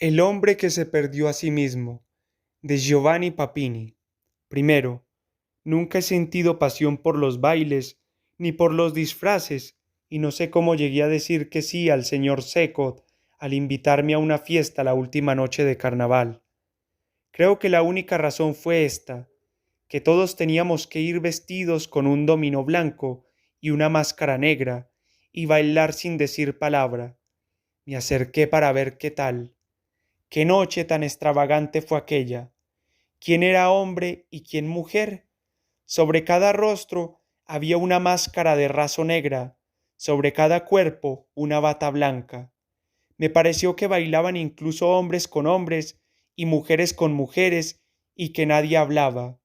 El hombre que se perdió a sí mismo, de Giovanni Papini. Primero, nunca he sentido pasión por los bailes, ni por los disfraces, y no sé cómo llegué a decir que sí al señor Secot al invitarme a una fiesta la última noche de carnaval. Creo que la única razón fue esta, que todos teníamos que ir vestidos con un domino blanco y una máscara negra, y bailar sin decir palabra. Me acerqué para ver qué tal. ¿Qué noche tan extravagante fue aquella? ¿Quién era hombre y quién mujer? Sobre cada rostro había una máscara de raso negra, sobre cada cuerpo una bata blanca. Me pareció que bailaban incluso hombres con hombres y mujeres con mujeres y que nadie hablaba.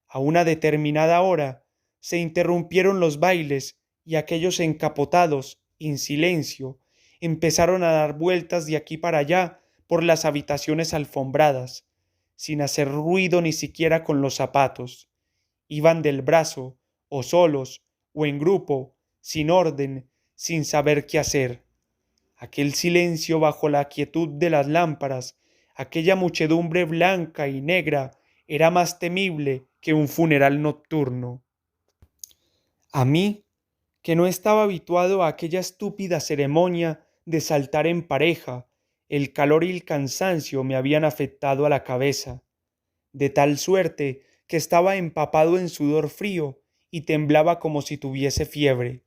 A una determinada hora se interrumpieron los bailes y aquellos encapotados, en silencio, empezaron a dar vueltas de aquí para allá por las habitaciones alfombradas, sin hacer ruido ni siquiera con los zapatos. Iban del brazo, o solos, o en grupo, sin orden, sin saber qué hacer. Aquel silencio bajo la quietud de las lámparas, aquella muchedumbre blanca y negra, era más temible que un funeral nocturno. A mí, que no estaba habituado a aquella estúpida ceremonia de saltar en pareja, el calor y el cansancio me habían afectado a la cabeza, de tal suerte que estaba empapado en sudor frío y temblaba como si tuviese fiebre.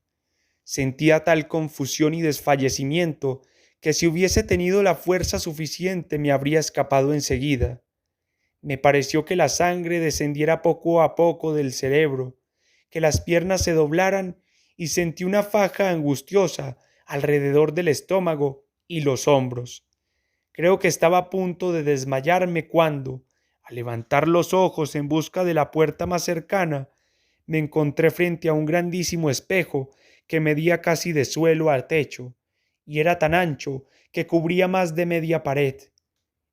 Sentía tal confusión y desfallecimiento que si hubiese tenido la fuerza suficiente me habría escapado enseguida. Me pareció que la sangre descendiera poco a poco del cerebro, que las piernas se doblaran y sentí una faja angustiosa alrededor del estómago y los hombros. Creo que estaba a punto de desmayarme cuando, al levantar los ojos en busca de la puerta más cercana, me encontré frente a un grandísimo espejo que medía casi de suelo a techo, y era tan ancho que cubría más de media pared.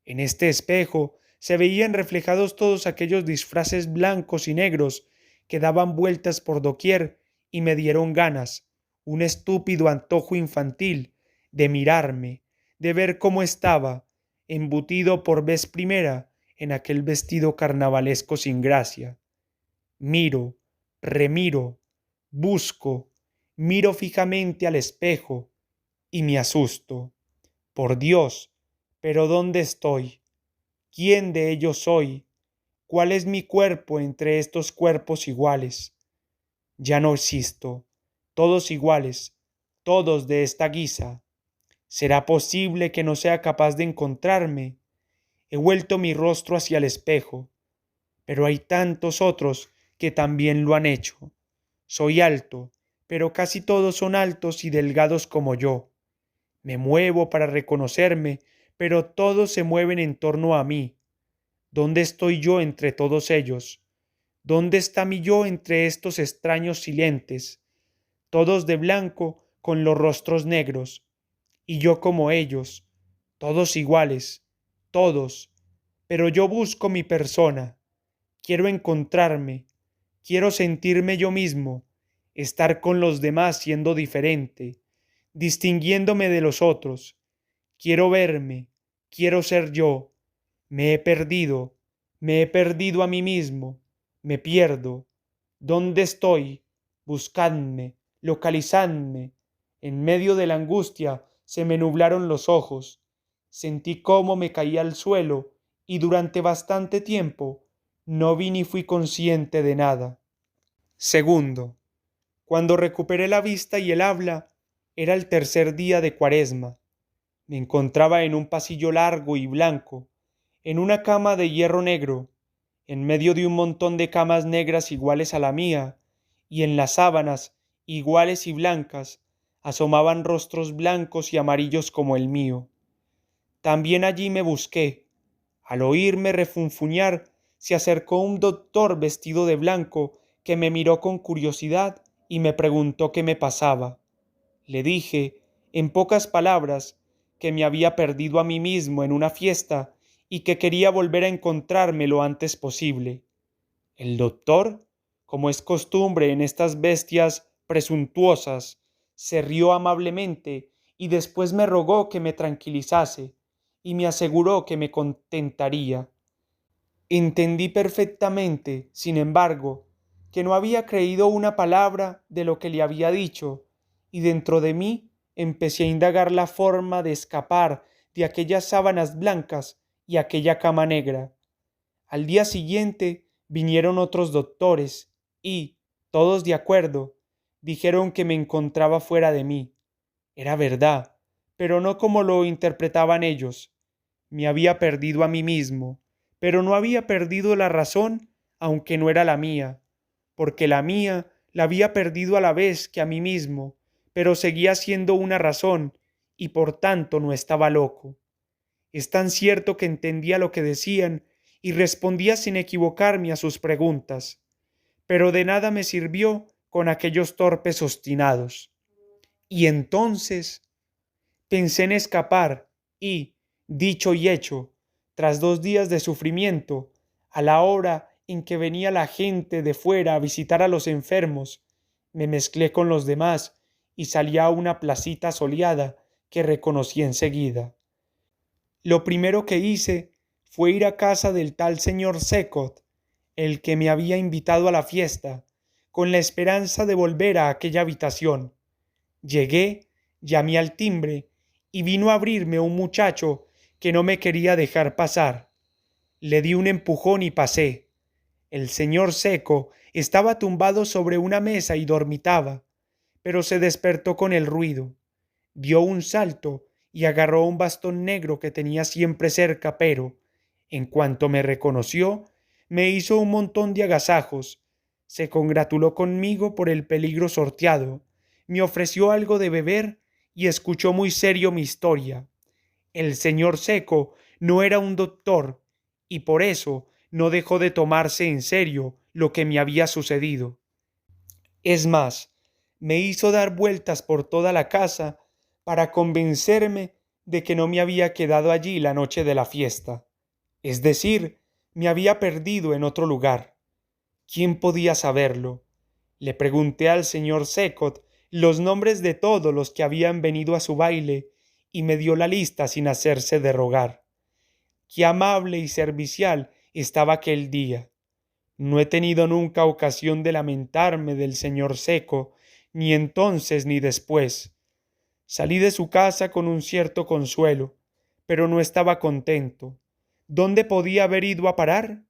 En este espejo se veían reflejados todos aquellos disfraces blancos y negros que daban vueltas por doquier y me dieron ganas, un estúpido antojo infantil, de mirarme, de ver cómo estaba, embutido por vez primera en aquel vestido carnavalesco sin gracia. Miro, remiro, busco, miro fijamente al espejo y me asusto. Por Dios, pero ¿dónde estoy? ¿Quién de ellos soy? ¿Cuál es mi cuerpo entre estos cuerpos iguales? Ya no existo, todos iguales, todos de esta guisa. ¿Será posible que no sea capaz de encontrarme? He vuelto mi rostro hacia el espejo, pero hay tantos otros que también lo han hecho. Soy alto, pero casi todos son altos y delgados como yo. Me muevo para reconocerme, pero todos se mueven en torno a mí. ¿Dónde estoy yo entre todos ellos? ¿Dónde está mi yo entre estos extraños silentes, todos de blanco con los rostros negros, y yo como ellos, todos iguales, todos, pero yo busco mi persona, quiero encontrarme, quiero sentirme yo mismo, estar con los demás siendo diferente, distinguiéndome de los otros, quiero verme, quiero ser yo, me he perdido a mí mismo, me pierdo. ¿Dónde estoy? Buscadme, localizadme. En medio de la angustia se me nublaron los ojos. Sentí cómo me caía al suelo y durante bastante tiempo no vi ni fui consciente de nada. Segundo, cuando recuperé la vista y el habla, era el tercer día de Cuaresma. Me encontraba en un pasillo largo y blanco, en una cama de hierro negro, en medio de un montón de camas negras iguales a la mía, y en las sábanas, iguales y blancas, asomaban rostros blancos y amarillos como el mío. También allí me busqué. Al oírme refunfuñar, se acercó un doctor vestido de blanco que me miró con curiosidad y me preguntó qué me pasaba. Le dije, en pocas palabras, que me había perdido a mí mismo en una fiesta y que quería volver a encontrarme lo antes posible. El doctor, como es costumbre en estas bestias presuntuosas, se rió amablemente y después me rogó que me tranquilizase y me aseguró que me contentaría. Entendí perfectamente, sin embargo, que no había creído una palabra de lo que le había dicho, y dentro de mí empecé a indagar la forma de escapar de aquellas sábanas blancas y aquella cama negra. Al día siguiente vinieron otros doctores y, todos de acuerdo, dijeron que me encontraba fuera de mí. Era verdad, pero no como lo interpretaban ellos. Me había perdido a mí mismo, pero no había perdido la razón, aunque no era la mía, porque la mía la había perdido a la vez que a mí mismo, pero seguía siendo una razón, y por tanto no estaba loco. Es tan cierto que entendía lo que decían y respondía sin equivocarme a sus preguntas, pero de nada me sirvió con aquellos torpes obstinados. Y entonces pensé en escapar y, dicho y hecho, tras 2 días de sufrimiento, a la hora en que venía la gente de fuera a visitar a los enfermos, me mezclé con los demás y salí a una placita soleada que reconocí enseguida. Lo primero que hice fue ir a casa del tal señor Secot, el que me había invitado a la fiesta, con la esperanza de volver a aquella habitación. Llegué, llamé al timbre y vino a abrirme un muchacho que no me quería dejar pasar. Le di un empujón y pasé. El señor Seco estaba tumbado sobre una mesa y dormitaba, pero se despertó con el ruido. Dio un salto y agarró un bastón negro que tenía siempre cerca, pero, en cuanto me reconoció, me hizo un montón de agasajos. Se congratuló conmigo por el peligro sorteado, me ofreció algo de beber y escuchó muy serio mi historia. El señor Seco no era un doctor y por eso no dejó de tomarse en serio lo que me había sucedido. Es más, me hizo dar vueltas por toda la casa para convencerme de que no me había quedado allí la noche de la fiesta. Es decir, me había perdido en otro lugar. ¿Quién podía saberlo? Le pregunté al señor Secot los nombres de todos los que habían venido a su baile y me dio la lista sin hacerse de rogar. Qué amable y servicial estaba aquel día. No he tenido nunca ocasión de lamentarme del señor Seco, ni entonces ni después. Salí de su casa con un cierto consuelo, pero no estaba contento. ¿Dónde podía haber ido a parar?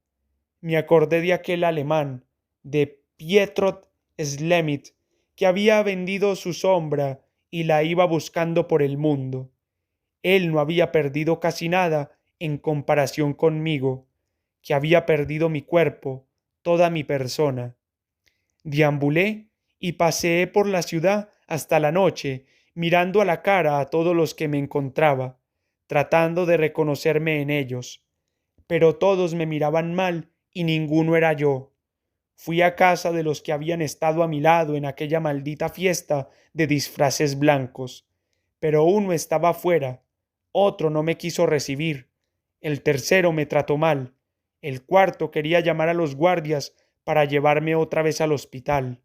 Me acordé de aquel alemán, de Pietrot Slemit, que había vendido su sombra y la iba buscando por el mundo. Él no había perdido casi nada en comparación conmigo, que había perdido mi cuerpo, toda mi persona. Deambulé y paseé por la ciudad hasta la noche, mirando a la cara a todos los que me encontraba, tratando de reconocerme en ellos. Pero todos me miraban mal y ninguno era yo. Fui a casa de los que habían estado a mi lado en aquella maldita fiesta de disfraces blancos, pero uno estaba afuera, otro no me quiso recibir, el tercero me trató mal, el cuarto quería llamar a los guardias para llevarme otra vez al hospital.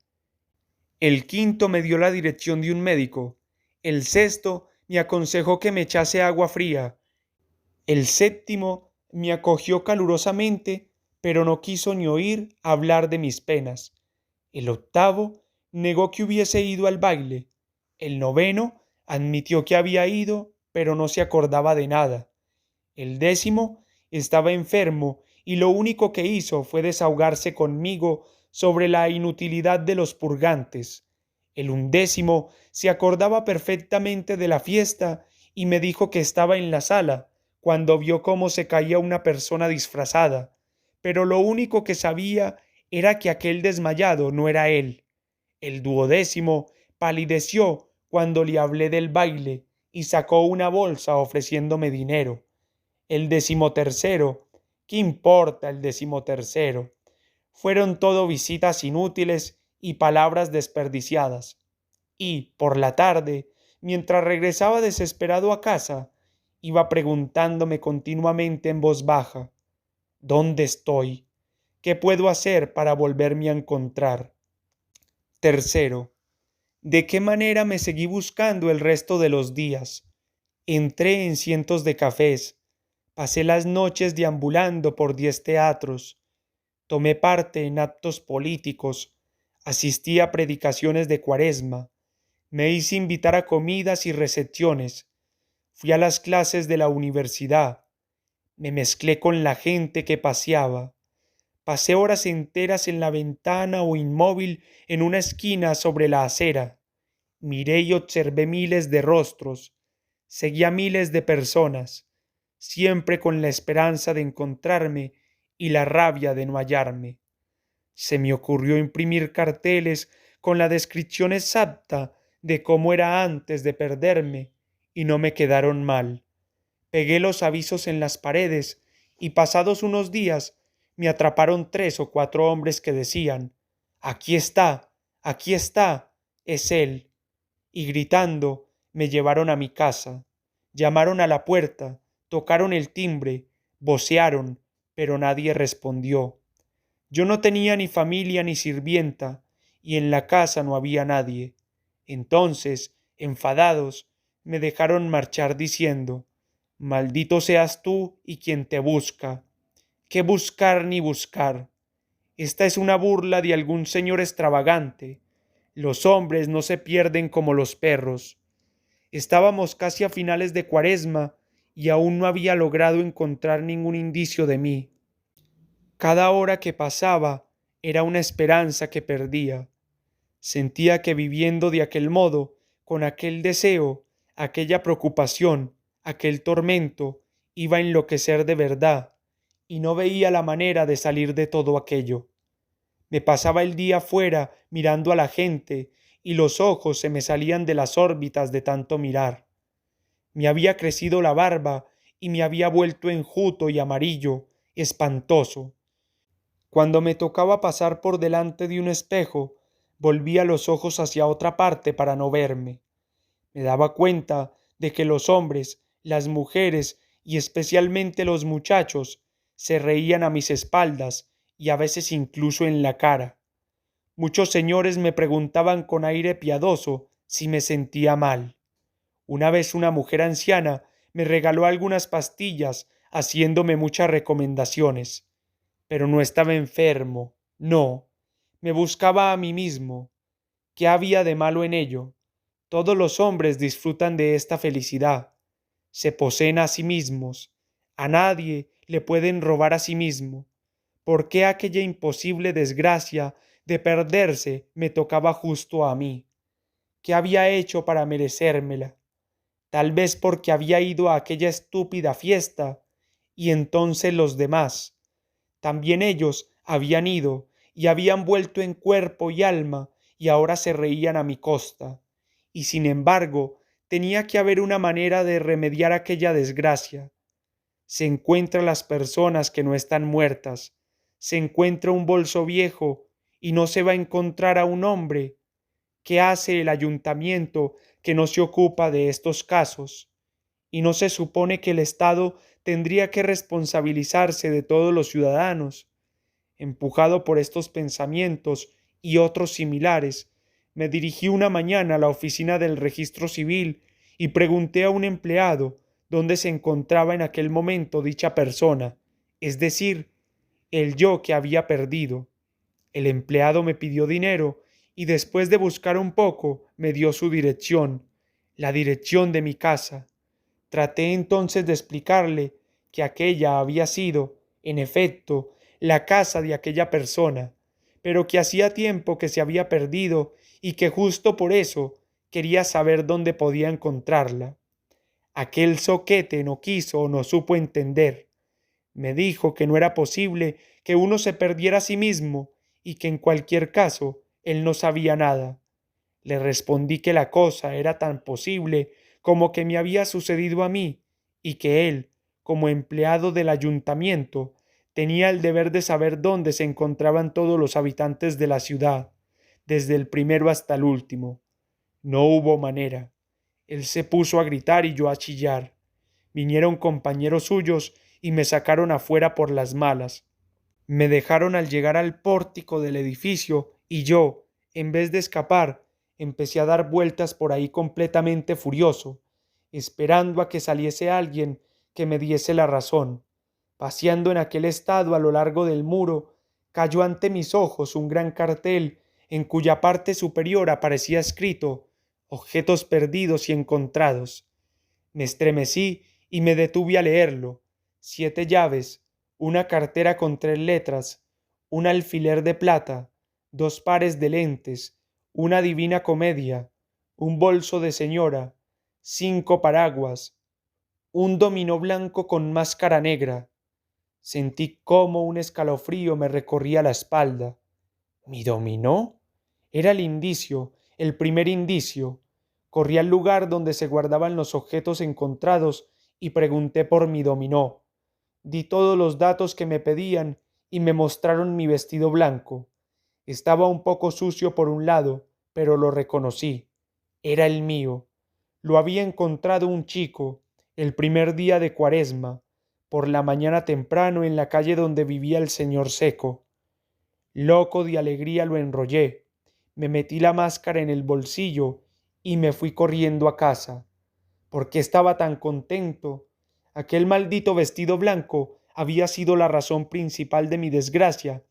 El quinto me dio la dirección de un médico. El sexto me aconsejó que me echase agua fría. El séptimo me acogió calurosamente, pero no quiso ni oír hablar de mis penas. El octavo negó que hubiese ido al baile. El noveno admitió que había ido, pero no se acordaba de nada. El décimo estaba enfermo y lo único que hizo fue desahogarse conmigo sobre la inutilidad de los purgantes. El undécimo se acordaba perfectamente de la fiesta y me dijo que estaba en la sala cuando vio cómo se caía una persona disfrazada, pero lo único que sabía era que aquel desmayado no era él. El duodécimo palideció cuando le hablé del baile y sacó una bolsa ofreciéndome dinero. El decimotercero, ¿qué importa el decimotercero? Fueron todo visitas inútiles y palabras desperdiciadas. Y, por la tarde, mientras regresaba desesperado a casa, iba preguntándome continuamente en voz baja, ¿dónde estoy? ¿Qué puedo hacer para volverme a encontrar? Tercero, ¿de qué manera me seguí buscando el resto de los días? Entré en cientos de cafés, Pasé las noches deambulando por 10 teatros, tomé parte en actos políticos, asistí a predicaciones de Cuaresma, me hice invitar a comidas y recepciones, fui a las clases de la universidad, me mezclé con la gente que paseaba, pasé horas enteras en la ventana o inmóvil en una esquina sobre la acera, miré y observé miles de rostros, seguí a miles de personas, siempre con la esperanza de encontrarme y la rabia de no hallarme. Se me ocurrió imprimir carteles con la descripción exacta de cómo era antes de perderme, y no me quedaron mal. Pegué los avisos en las paredes, y pasados unos días me atraparon 3 o 4 hombres que decían: aquí está, es él. Y gritando me llevaron a mi casa. Llamaron a la puerta, tocaron el timbre, vocearon, pero nadie respondió. Yo no tenía ni familia ni sirvienta, y en la casa no había nadie. Entonces, enfadados, me dejaron marchar diciendo: Maldito seas tú y quien te busca. ¿Qué buscar ni buscar? Esta es una burla de algún señor extravagante. Los hombres no se pierden como los perros. Estábamos casi a finales de Cuaresma y aún no había logrado encontrar ningún indicio de mí. Cada hora que pasaba era una esperanza que perdía. Sentía que viviendo de aquel modo, con aquel deseo, aquella preocupación, aquel tormento, iba a enloquecer de verdad, y no veía la manera de salir de todo aquello. Me pasaba el día fuera mirando a la gente, y los ojos se me salían de las órbitas de tanto mirar. Me había crecido la barba y me había vuelto enjuto y amarillo, espantoso. Cuando me tocaba pasar por delante de un espejo, volvía los ojos hacia otra parte para no verme. Me daba cuenta de que los hombres, las mujeres y especialmente los muchachos se reían a mis espaldas y a veces incluso en la cara. Muchos señores me preguntaban con aire piadoso si me sentía mal. Una vez una mujer anciana me regaló algunas pastillas haciéndome muchas recomendaciones. Pero no estaba enfermo, no, me buscaba a mí mismo. ¿Qué había de malo en ello? Todos los hombres disfrutan de esta felicidad. Se poseen a sí mismos. A nadie le pueden robar a sí mismo. ¿Por qué aquella imposible desgracia de perderse me tocaba justo a mí? ¿Qué había hecho para merecérmela? Tal vez porque había ido a aquella estúpida fiesta, y entonces los demás, también ellos habían ido y habían vuelto en cuerpo y alma y ahora se reían a mi costa. Y sin embargo, tenía que haber una manera de remediar aquella desgracia. Se encuentra las personas que no están muertas. Se encuentra un bolso viejo y no se va a encontrar a un hombre. ¿Qué hace el ayuntamiento que no se ocupa de estos casos? ¿Y no se supone que el Estado tendría que responsabilizarse de todos los ciudadanos? Empujado por estos pensamientos y otros similares, me dirigí una mañana a la oficina del registro civil y pregunté a un empleado dónde se encontraba en aquel momento dicha persona, es decir, el yo que había perdido. El empleado me pidió dinero y después de buscar un poco me dio su dirección, la dirección de mi casa. Traté entonces de explicarle que aquella había sido, en efecto, la casa de aquella persona, pero que hacía tiempo que se había perdido y que justo por eso quería saber dónde podía encontrarla. Aquel zoquete no quiso o no supo entender. Me dijo que no era posible que uno se perdiera a sí mismo y que en cualquier caso él no sabía nada. Le respondí que la cosa era tan posible como que me había sucedido a mí y que él, como empleado del ayuntamiento, tenía el deber de saber dónde se encontraban todos los habitantes de la ciudad, desde el primero hasta el último. No hubo manera. Él se puso a gritar y yo a chillar. Vinieron compañeros suyos y me sacaron afuera por las malas. Me dejaron al llegar al pórtico del edificio y yo, en vez de escapar, empecé a dar vueltas por ahí completamente furioso, esperando a que saliese alguien que me diese la razón. Paseando en aquel estado a lo largo del muro, cayó ante mis ojos un gran cartel en cuya parte superior aparecía escrito objetos perdidos y encontrados. Me estremecí y me detuve a leerlo. 7 llaves, una cartera con 3 letras, un alfiler de plata, 2 pares de lentes, una divina comedia, un bolso de señora, 5 paraguas, un dominó blanco con máscara negra. Sentí como un escalofrío me recorría la espalda. ¿Mi dominó? Era el indicio, el primer indicio. Corrí al lugar donde se guardaban los objetos encontrados y pregunté por mi dominó. Di todos los datos que me pedían y me mostraron mi vestido blanco. Estaba un poco sucio por un lado, pero lo reconocí. Era el mío. Lo había encontrado un chico, el primer día de Cuaresma, por la mañana temprano en la calle donde vivía el señor Seco. Loco de alegría lo enrollé, me metí la máscara en el bolsillo y me fui corriendo a casa. ¿Por qué estaba tan contento? Aquel maldito vestido blanco había sido la razón principal de mi desgracia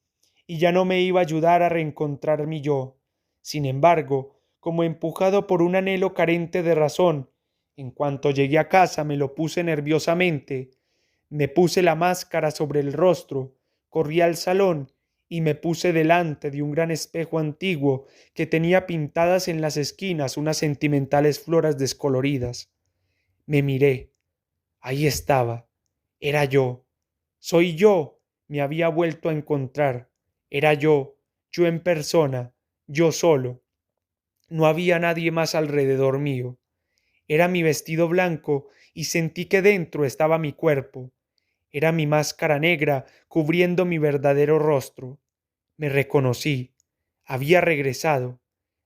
y ya no me iba a ayudar a reencontrar mi yo. Sin embargo, como empujado por un anhelo carente de razón, en cuanto llegué a casa me lo puse nerviosamente, me puse la máscara sobre el rostro, corrí al salón y me puse delante de un gran espejo antiguo que tenía pintadas en las esquinas unas sentimentales floras descoloridas. Me miré. Ahí estaba. Era yo. Soy yo. Me había vuelto a encontrar. Era yo en persona, yo solo. No había nadie más alrededor mío. Era mi vestido blanco y sentí que dentro estaba mi cuerpo. Era mi máscara negra cubriendo mi verdadero rostro. Me reconocí. Había regresado.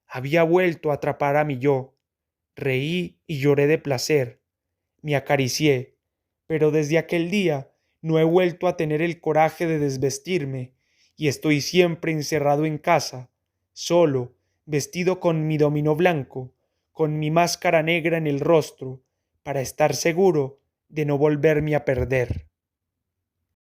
Había vuelto a atrapar a mi yo. Reí y lloré de placer. Me acaricié. Pero desde aquel día no he vuelto a tener el coraje de desvestirme y estoy siempre encerrado en casa, solo, vestido con mi dominó blanco, con mi máscara negra en el rostro, para estar seguro de no volverme a perder.